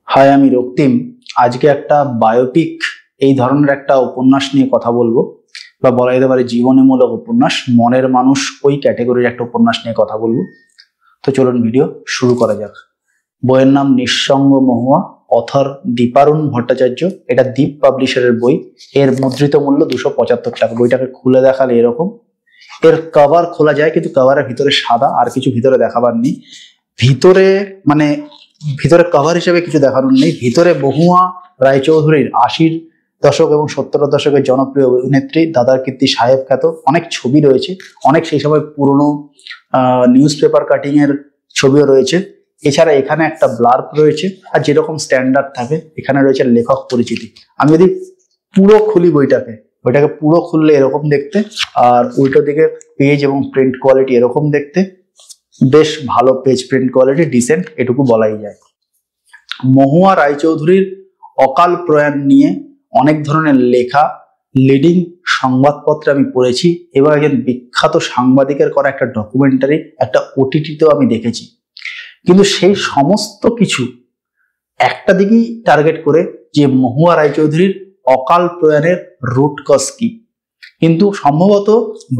High, আমি রক্তিম। আজকে একটা বায়োপিক এই ধরনের একটা উপন্যাস নিয়ে কথা বলবো, বা বলা যেতে পারে জীবনীমূলক উপন্যাস। মনের মানুষ ওই ক্যাটাগরির একটা উপন্যাস নিয়ে কথা বলবো। তো চলুন ভিডিও শুরু করা যাক। বইয়ের নাম নিঃসঙ্গ মহুয়া, অথর দীপারুণ ভট্টাচার্য। এটা দ্বীপ পাবলিশারের বই। এর মুদ্রিত মূল্য 275 টাকা। বইটাকে খুলে দেখালে এরকম। এর কভার খোলা যায়, কিন্তু কভারের ভিতরে সাদা, আর কিছু ভিতরে দেখাবার নেই। ভিতরে মানে ভিতরে কভার হিসেবে কিছু দেখানোর নেই। ভিতরে মহুয়া রায়চৌধুরীর 80-র দশক এবং 70-এর দশকের জনপ্রিয় অভিনেত্রী, দাদার কীর্তি, সাহেব খ্যাত অনেক ছবি রয়েছে। অনেক সেই সময় পুরনো নিউজ পেপার কাটিং এর ছবিও রয়েছে। এছাড়া এখানে একটা ব্লার্ব রয়েছে, আর যেরকম স্ট্যান্ডার্ড থাকে এখানে রয়েছে লেখক পরিচিতি। আমি যদি পুরো খুলি বইটাকে পুরো খুললে এরকম দেখতে, আর উল্টো দিকে পেজ এবং প্রিন্ট কোয়ালিটি এরকম দেখতে। বেশ ভালো পেজ প্রিন্ট কোয়ালিটি, ডিসেন্ট, এটুকু বলাই যায়। মহুয়া রায়চৌধুরীর অকাল প্রয়াণ নিয়ে অনেক ধরনের লেখা, লিডিং সংবাদপত্রে আমি পড়েছি, এবং একজন বিখ্যাত সাংবাদিকের করা একটা ডকুমেন্টারি, একটা ওটিটিতেও আমি দেখেছি। কিন্তু সেই সমস্ত কিছু একটা দিকেই টার্গেট করে, যে মহুয়া রায়চৌধুরীর অকাল প্রয়াণের রুট কজ কি। কিন্তু সম্ভবত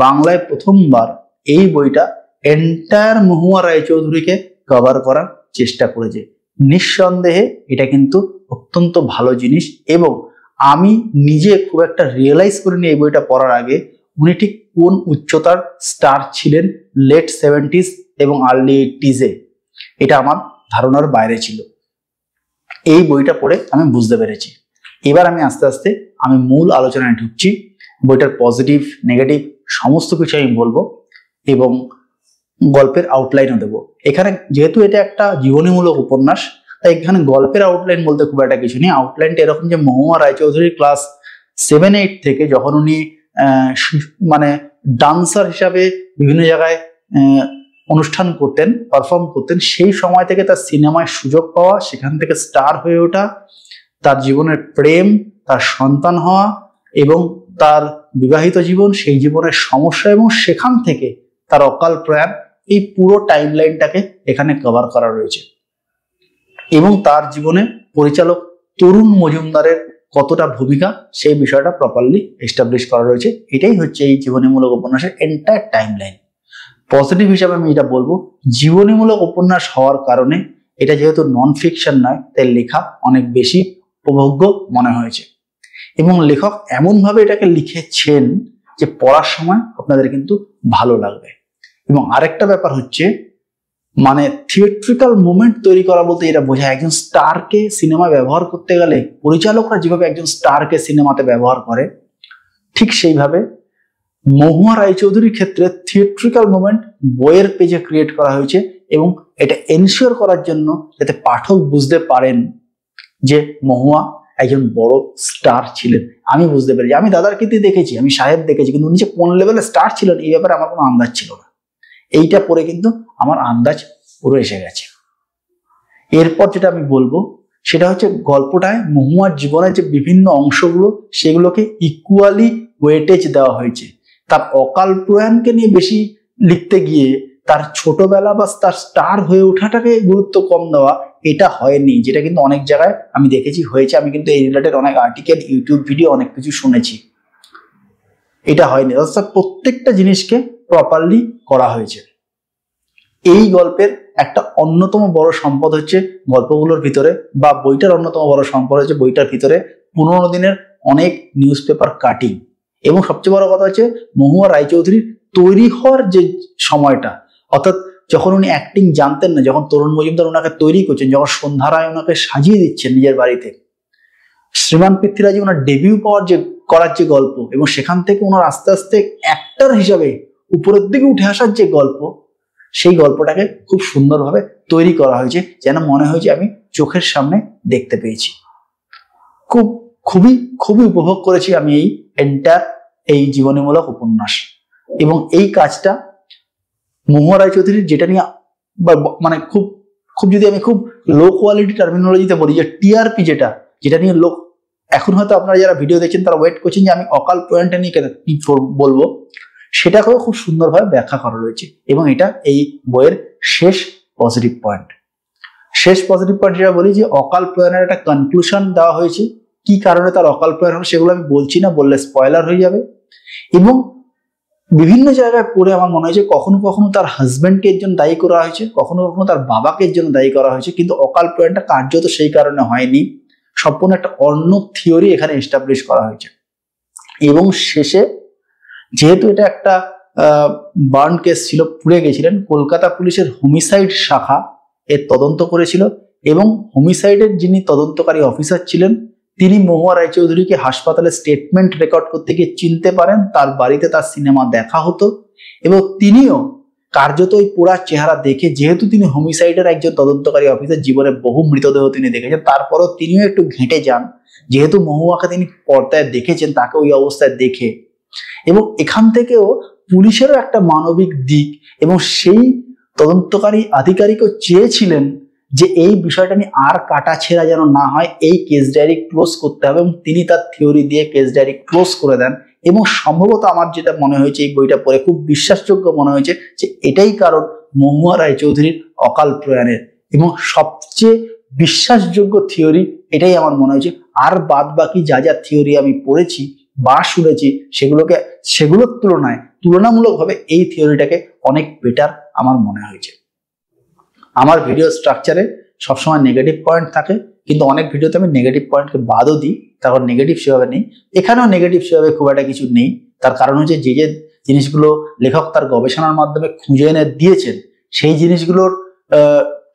বাংলায় প্রথমবার এই বইটা এন্টায়ার মহুয়া রায়চৌধুরীকে কভার করার চেষ্টা করেছে। নিঃসন্দেহে এটা কিন্তু অত্যন্ত ভালো জিনিস, এবং আমি নিজে খুব একটা রিয়েলাইজ করিনি এই বইটা পড়ার আগে উনি ঠিক কোন উচ্চতার স্টার ছিলেন লেট 70s এবং আর্লি 80s-এ। এটা আমার ধারণার বাইরে ছিল। এই বইটা পড়ে আমি বুঝতে পেরেছি। এবার আমি আস্তে আস্তে আমি মূল আলোচনায় ঢুকছি। বইটার পজিটিভ নেগেটিভ সমস্ত কিছু আমি বলবো, এবং গল্পের আউটলাইনও দেবো। এখানে যেহেতু এটা একটা জীবনীমূলক উপন্যাস, তাই এখানে গল্পের আউটলাইন বলতে খুব একটা কিছু নেই। আউটলাইনটা এরকম যে মহুয়া রায়চৌধুরী ক্লাস 7-8 থেকে যখন উনি মানে ডান্সার হিসাবে বিভিন্ন জায়গায় অনুষ্ঠান করতেন, পারফর্ম করতেন, সেই সময় থেকে তার সিনেমায় সুযোগ পাওয়া, সেখান থেকে স্টার হয়ে ওঠা, তার জীবনের প্রেম, তার সন্তান হওয়া এবং তার বিবাহিত জীবন, সেই জীবনের সমস্যা, এবং সেখান থেকে তার অকাল প্রয়াণ, এই পুরো টাইম লাইনটাকে এখানে কভার করা রয়েছে। এবং তার জীবনে পরিচালক তরুণ মজুমদারের কতটা ভূমিকা, সেই বিষয়টা প্রপারলি এস্টাবলিশ করা রয়েছে। এটাই হচ্ছে এই জীবনীমূলক উপন্যাসের এন্টায়ার টাইম লাইন। পজিটিভ হিসাবে আমি এটা বলবো, জীবনীমূলক উপন্যাস হওয়ার কারণে এটা যেহেতু নন ফিকশন নয়, তাই লেখা অনেক বেশি উপভোগ্য মনে হয়েছে। এবং লেখক এমনভাবে এটাকে লিখেছেন যে পড়ার সময় আপনাদের কিন্তু ভালো লাগবে। এবং আরেকটা ব্যাপার হচ্ছে, মানে থিয়েট্রিক্যাল মুভমেন্ট তৈরি করা বলতে এটা বোঝায়, একজন স্টারকে সিনেমা ব্যবহার করতে গেলে পরিচালকরা যেভাবে একজন স্টারকে সিনেমাতে ব্যবহার করে, ঠিক সেইভাবে মহুয়া রায়চৌধুরীর ক্ষেত্রে থিয়েট্রিক্যাল মুভমেন্ট বইয়ের পেজে ক্রিয়েট করা হয়েছে, এবং এটা এনশিওর করার জন্য যাতে পাঠক বুঝতে পারেন যে মহুয়া একজন বড় স্টার ছিলেন। আমি বুঝতে পেরেছি, আমি দাদার কীর্তি দেখেছি, আমি সাহেব দেখেছি, কিন্তু উনি যে কোন লেভেলে স্টার ছিলেন এই ব্যাপারে আমার কোনো আন্দাজ ছিল না। এইটা পরে কিন্তু আমার আন্দাজ পুরো এসে গেছে। এরপর যেটা আমি বলবো সেটা হচ্ছে, গল্পটায় মহুয়ার জীবনের যে বিভিন্ন অংশগুলো, সেগুলোকে ইকুয়ালি ওয়েটেজ দেওয়া হয়েছে। তার অকাল প্রয়াণকে নিয়ে বেশি লিখতে গিয়ে তার ছোটবেলা বা তার স্টার হয়ে ওঠাটাকে গুরুত্ব কম দেওয়া, এটা হয়নি, যেটা কিন্তু অনেক জায়গায় আমি দেখেছি হয়েছে। আমি কিন্তু এই রিলেটেড অনেক আর্টিকেল, ইউটিউব ভিডিও, অনেক কিছু শুনেছি। এটা হয়নি, অর্থাৎ প্রত্যেকটা জিনিসকে প্রপারলি করা হয়েছে। এই গল্পের একটা অন্যতম বড় সম্পদ হচ্ছে গল্পগুলোর ভিতরে, বা বইটার অন্যতম বড় সম্পদ হচ্ছে বইটার ভিতরে পুরোনো দিনের অনেক নিউজ পেপার কাটিং। এবং সবচেয়ে বড় কথা হচ্ছে, মহুয়া রায়চৌধুরীর তৈরি হওয়ার যে সময়টা, অর্থাৎ যখন উনি অ্যাক্টিং জানতেন না, যখন তরুণ মজুমদার ওনাকে তৈরি করছেন, যখন সন্ধ্যা রায় ওনাকে সাজিয়ে দিচ্ছেন নিজের বাড়িতে, শ্রীমান পৃথ্বীরাজ ওনার ডেবিউ করার যে গল্প, এবং সেখান থেকে ওনার আস্তে আস্তে অ্যাক্টর হিসাবে উপরের দিকে উঠে আসার যে গল্প, সেই গল্পটাকে খুব সুন্দরভাবে তৈরি করা হয়েছে, যেন মনে হয়েছে আমি চোখের সামনে দেখতে পেয়েছি। খুবই খুবই উপভোগ করেছি আমি এই জীবনীমূলক উপন্যাস। এবং এই কাজটা মহুয়া রায়চৌধুরীর, যেটা নিয়ে মানে খুব খুব যদি আমি খুব লো কোয়ালিটি টার্মিনোলজিতে বলি, যে টিআরপি, যেটা নিয়ে লোক, এখন হয়তো আপনারা যারা ভিডিও দেখছেন তারা ওয়েট করছেন যে আমি অকাল প্রয়াণটা নিয়ে কি বলবো, সেটাকেও খুব সুন্দরভাবে ব্যাখ্যা করা রয়েছে। এবং এটা এই বইয়ের শেষ পজিটিভ পয়েন্ট। শেষ পজিটিভ পয়েন্ট যেটা বলি যে অকাল প্রয়াণের একটা কনক্লুশন দেওয়া হয়েছে, কি কারণে তার অকাল প্রয়াণ হলো সেগুলো আমি বলছি না, বললে স্পয়লার হয়ে যাবে। এবং বিভিন্ন জায়গায় পড়ে আমার মনে হয়েছে কখনো কখনো তার হাজবেন্ডকে এর জন্য দায়ী করা হয়েছে, কখনো কখনো তার বাবাকে এর জন্য দায়ী করা হয়েছে, কিন্তু অকাল প্রয়াণটা কার্যত সেই কারণে হয়নি। সম্পূর্ণ একটা অন্য থিওরি এখানে এস্টাবলিশ করা হয়েছে। এবং শেষে যেহেতু এটা একটা বার্ন কেস ছিল, পুড়ে গেছিলেন, কলকাতা পুলিশের হোমিসাইড শাখা এর তদন্ত করেছিল এবং হোমিসাইডের যিনি তদন্তকারী অফিসার ছিলেন তিনি মহুয়া রায়চৌধুরীকে হাসপাতালে স্টেটমেন্ট রেকর্ড করতে গিয়ে চিনতে পারেন, তার বাড়িতে তার সিনেমা দেখা হতো এবং তিনিও কার্যত ওই পোড়া চেহারা দেখে, যেহেতু তিনি হোমিসাইডের একজন তদন্তকারী অফিসার, জীবনে বহু মৃতদেহ তিনি দেখেছেন, তারপরও তিনিও একটু ঘেঁটে যান, যেহেতু মহুয়াকে তিনি পর্দায় দেখেছেন তাকে ওই অবস্থায় দেখে। এবং এখান থেকেও পুলিশেরও একটা মানবিক দিক, এবং সেই তদন্তকারী আধিকারিকও চেয়েছিলেন যে এই বিষয়টা নিয়ে আর কাটা ছেঁড়া যেন না হয়, এই কেস ডায়েরি ক্লোজ করতে হবে, এবং তিনি তার থিওরি দিয়ে কেস ডায়েরি ক্লোজ করে দেন। এবং সম্ভবত আমার যেটা মনে হয়েছে এই বইটা পড়ে খুব বিশ্বাসযোগ্য মনে হয়েছে যে এটাই কারণ মহুয়া রায়চৌধুরীর অকাল প্রয়াণের, এবং সবচেয়ে বিশ্বাসযোগ্য থিওরি এটাই আমার মনে হয়েছে। আর বাদ বাকি যা যা থিওরি আমি পড়েছি বা শুনেছি সেগুলোর তুলনামূলকভাবে এই থিওরিটাকে অনেক বেটার আমার মনে হয়েছে। আমার ভিডিও স্ট্রাকচারে সবসময় নেগেটিভ পয়েন্ট থাকে, কিন্তু অনেক ভিডিওতে আমি নেগেটিভ পয়েন্টকে বাদও দিই, তারপর নেগেটিভ সেভাবে নেই। এখানেও নেগেটিভ সেভাবে খুব একটা কিছু নেই। তার কারণ হচ্ছে যে যে জিনিসগুলো লেখক তার গবেষণার মাধ্যমে খুঁজে এনে দিয়েছেন সেই জিনিসগুলোর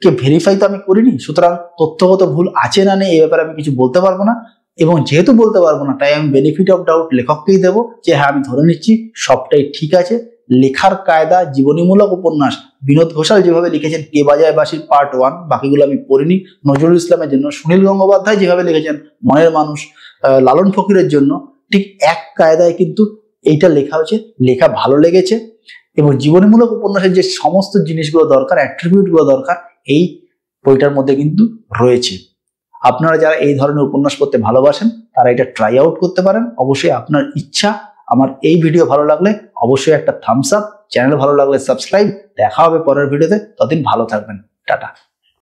কে ভেরিফাই তো আমি করিনি, সুতরাং তথ্যগত ভুল আছে না নেই এই ব্যাপারে আমি কিছু বলতে পারবো না। এবং যেহেতু বলতে পারবো না, তাই আমি বেনিফিট অফ ডাউট লেখককেই দেবো যে হ্যাঁ আমি ধরে নিচ্ছি সবটাই ঠিক আছে। লেখার কায়দা, জীবনীমূলক উপন্যাস বিনোদ ঘোষাল যেভাবে লিখেছেন কে বাজায় বাঁশির পার্ট 1, বাকিগুলো আমি পড়িনি, নজরুল ইসলামের জন্য, সুনীল গঙ্গোপাধ্যায় যেভাবে লিখেছেন মনের মানুষ, লালন ফকিরের জন্য, ঠিক এক কায়দায় কিন্তু এইটা লেখা হয়েছে, লেখা ভালো লেগেছে। এবং জীবনীমূলক উপন্যাসের যে সমস্ত জিনিসগুলো দরকার, অ্যাট্রিবিউটগুলো দরকার, এই বইটার মধ্যে কিন্তু রয়েছে। আপনারা যারা এই ধরনের উপন্যাস পড়তে ভালোবাসেন তারা এটা ট্রাই আউট করতে পারেন। অবশ্যই আপনার ইচ্ছা। আমার এই ভিডিও ভালো লাগলে অবশ্যই একটা থামস আপ, চ্যানেল ভালো লাগলে সাবস্ক্রাইব। দেখা হবে পরের ভিডিওতে, ততদিন ভালো থাকবেন, টাটা।